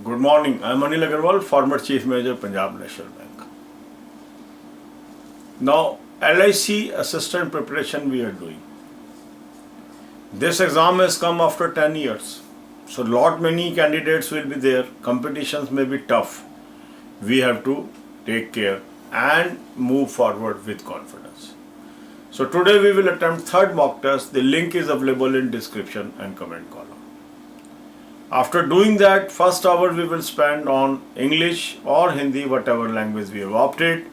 Good morning. I am Anil Agarwal, former Chief Manager, Punjab National Bank. Now, LIC assistant preparation we are doing. This exam has come after 10 years. So, lot many candidates will be there. Competitions may be tough. We have to take care and move forward with confidence. So, today we will attempt third mock test. The link is available in description and comment column. After doing that, first hour we will spend on English or Hindi, whatever language we have opted.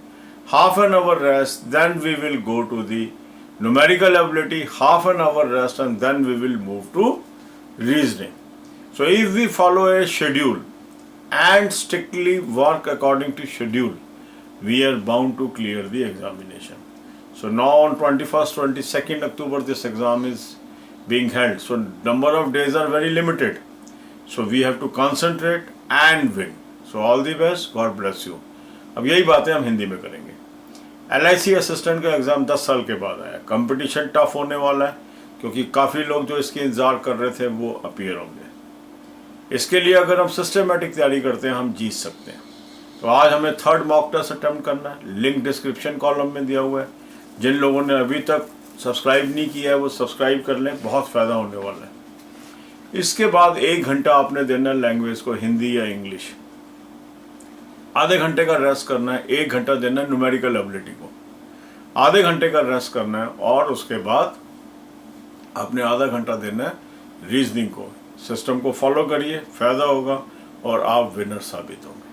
Half an hour rest, then we will go to the numerical ability, half an hour rest, and then we will move to reasoning. So if we follow a schedule and strictly work according to schedule, we are bound to clear the examination. So now on 21st, 22nd October this exam is being held. So number of days are very limited. So we have to concentrate and win. So all the best, God bless you. अब यही बातें हम हिंदी में करेंगे. LIC assistant का exam 10 साल के बाद आया. कंपटीशन टफ होने वाला है क्योंकि काफ़ी लोग जो इसके इंतज़ार कर रहे थे वो अपीयर होंगे. इसके लिए अगर हम सिस्टमेटिक तैयारी करते हैं हम जीत सकते हैं. तो आज हमें थर्ड मॉक टेस्ट अटेम्प्ट करना है. लिंक डिस्क्रिप्शन कॉलम में दिया हुआ है. जिन लोगों ने अभी तक सब्सक्राइब नहीं किया है वो सब्सक्राइब कर लें, बहुत फ़ायदा होने वाला है. इसके बाद 1 घंटा आपने देना है लैंग्वेज को, हिंदी या इंग्लिश. आधे घंटे का रेस्ट करना है. 1 घंटा देना है न्यूमेरिकल एबिलिटी को. आधे घंटे का रेस्ट करना है और उसके बाद आपने आधा घंटा देना है रीजनिंग को. सिस्टम को फॉलो करिए, फ़ायदा होगा और आप विनर साबित होंगे.